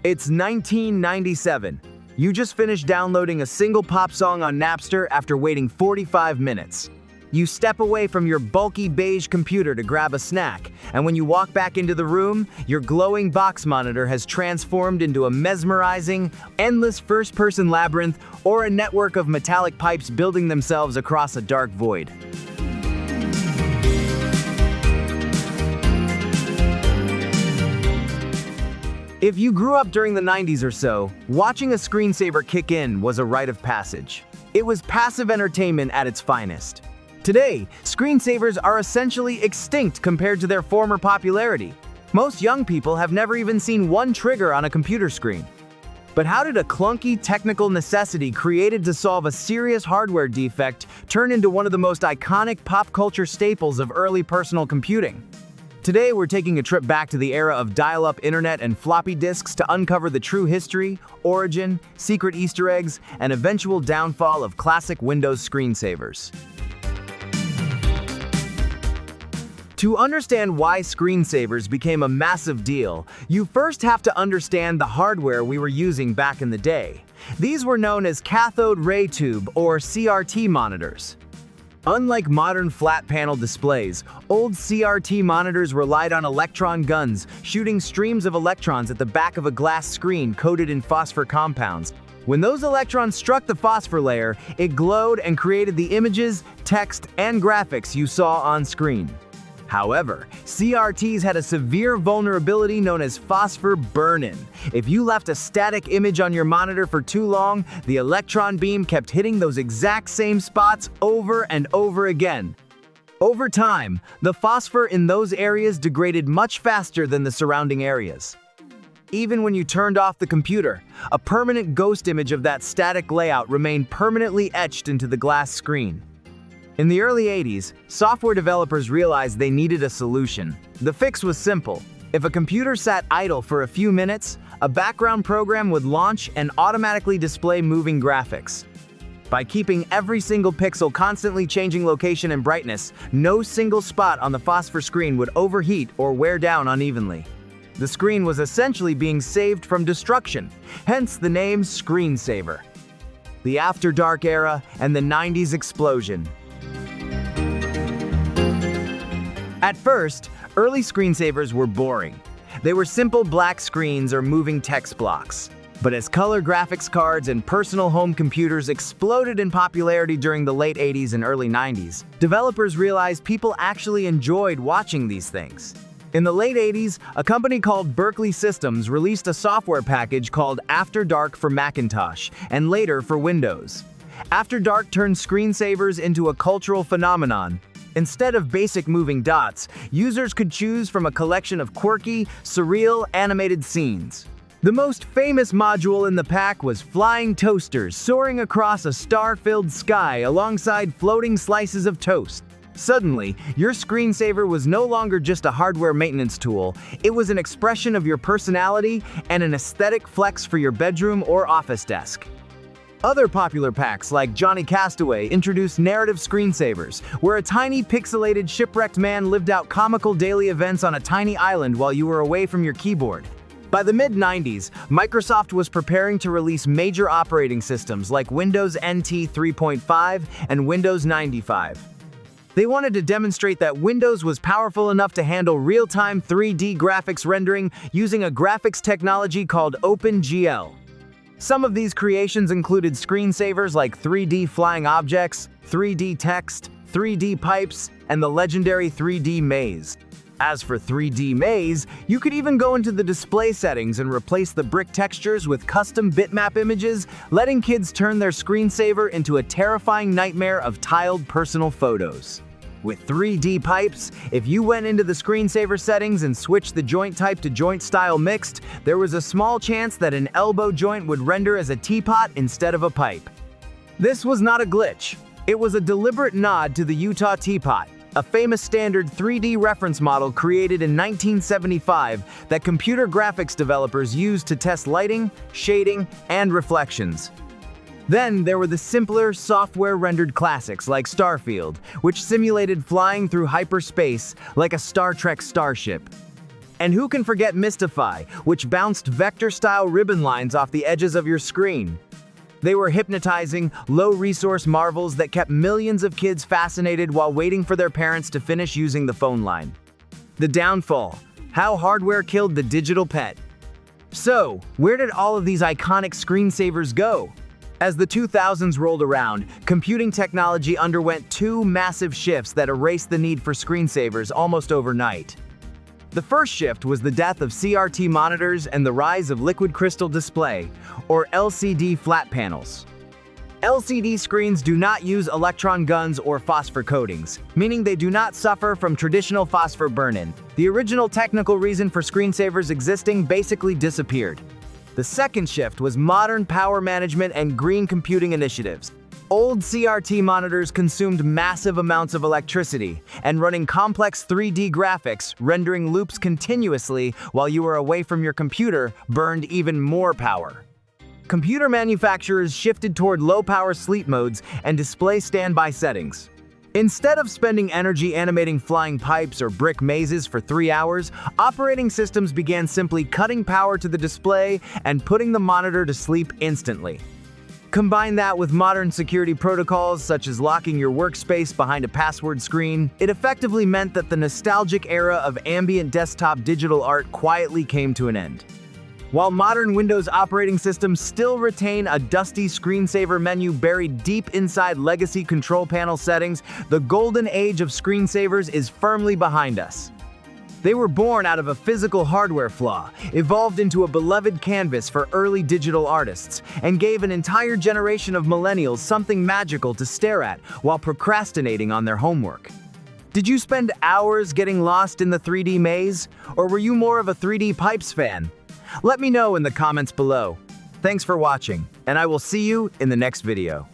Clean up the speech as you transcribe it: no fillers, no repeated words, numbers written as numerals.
It's 1997. You just finished downloading a single pop song on Napster after waiting 45 minutes. You step away from your bulky beige computer to grab a snack, and when you walk back into the room, your glowing box monitor has transformed into a mesmerizing, endless first-person labyrinth or a network of metallic pipes building themselves across a dark void. If you grew up during the 90s or so, watching a screensaver kick in was a rite of passage. It was passive entertainment at its finest. Today, screensavers are essentially extinct compared to their former popularity. Most young people have never even seen one trigger on a computer screen. But how did a clunky technical necessity created to solve a serious hardware defect turn into one of the most iconic pop culture staples of early personal computing? Today, we're taking a trip back to the era of dial-up internet and floppy disks to uncover the true history, origin, secret Easter eggs, and eventual downfall of classic Windows screensavers. To understand why screensavers became a massive deal, you first have to understand the hardware we were using back in the day. These were known as cathode ray tube or CRT monitors. Unlike modern flat-panel displays, old CRT monitors relied on electron guns, shooting streams of electrons at the back of a glass screen coated in phosphor compounds. When those electrons struck the phosphor layer, it glowed and created the images, text, and graphics you saw on screen. However, CRTs had a severe vulnerability known as phosphor burn-in. If you left a static image on your monitor for too long, the electron beam kept hitting those exact same spots over and over again. Over time, the phosphor in those areas degraded much faster than the surrounding areas. Even when you turned off the computer, a permanent ghost image of that static layout remained permanently etched into the glass screen. In the early 80s, software developers realized they needed a solution. The fix was simple. If a computer sat idle for a few minutes, a background program would launch and automatically display moving graphics. By keeping every single pixel constantly changing location and brightness, no single spot on the phosphor screen would overheat or wear down unevenly. The screen was essentially being saved from destruction, hence the name Screensaver. The After Dark era and the 90s explosion. At first, early screensavers were boring. They were simple black screens or moving text blocks. But as color graphics cards and personal home computers exploded in popularity during the late 80s and early 90s, developers realized people actually enjoyed watching these things. In the late 80s, a company called Berkeley Systems released a software package called After Dark for Macintosh, and later for Windows. After Dark turned screensavers into a cultural phenomenon. Instead of basic moving dots, users could choose from a collection of quirky, surreal, animated scenes. The most famous module in the pack was flying toasters soaring across a star-filled sky alongside floating slices of toast. Suddenly, your screensaver was no longer just a hardware maintenance tool, it was an expression of your personality and an aesthetic flex for your bedroom or office desk. Other popular packs like Johnny Castaway introduced narrative screensavers, where a tiny pixelated shipwrecked man lived out comical daily events on a tiny island while you were away from your keyboard. By the mid-90s, Microsoft was preparing to release major operating systems like Windows NT 3.5 and Windows 95. They wanted to demonstrate that Windows was powerful enough to handle real-time 3D graphics rendering using a graphics technology called OpenGL. Some of these creations included screensavers like 3D flying objects, 3D text, 3D pipes, and the legendary 3D maze. As for 3D maze, you could even go into the display settings and replace the brick textures with custom bitmap images, letting kids turn their screensaver into a terrifying nightmare of tiled personal photos. With 3D pipes, if you went into the screensaver settings and switched the joint type to joint style mixed, there was a small chance that an elbow joint would render as a teapot instead of a pipe. This was not a glitch. It was a deliberate nod to the Utah Teapot, a famous standard 3D reference model created in 1975 that computer graphics developers used to test lighting, shading, and reflections. Then there were the simpler, software-rendered classics like Starfield, which simulated flying through hyperspace like a Star Trek starship. And who can forget Mystify, which bounced vector-style ribbon lines off the edges of your screen? They were hypnotizing, low-resource marvels that kept millions of kids fascinated while waiting for their parents to finish using the phone line. The downfall: how hardware killed the digital pet. So, where did all of these iconic screensavers go? As the 2000s rolled around, computing technology underwent two massive shifts that erased the need for screensavers almost overnight. The first shift was the death of CRT monitors and the rise of liquid crystal display, or LCD flat panels. LCD screens do not use electron guns or phosphor coatings, meaning they do not suffer from traditional phosphor burn-in. The original technical reason for screensavers existing basically disappeared. The second shift was modern power management and green computing initiatives. Old CRT monitors consumed massive amounts of electricity, and running complex 3D graphics, rendering loops continuously while you were away from your computer, burned even more power. Computer manufacturers shifted toward low-power sleep modes and display standby settings. Instead of spending energy animating flying pipes or brick mazes for 3 hours, operating systems began simply cutting power to the display and putting the monitor to sleep instantly. Combine that with modern security protocols such as locking your workspace behind a password screen, it effectively meant that the nostalgic era of ambient desktop digital art quietly came to an end. While modern Windows operating systems still retain a dusty screensaver menu buried deep inside legacy control panel settings, the golden age of screensavers is firmly behind us. They were born out of a physical hardware flaw, evolved into a beloved canvas for early digital artists, and gave an entire generation of millennials something magical to stare at while procrastinating on their homework. Did you spend hours getting lost in the 3D maze, or were you more of a 3D pipes fan? Let me know in the comments below. Thanks for watching, and I will see you in the next video.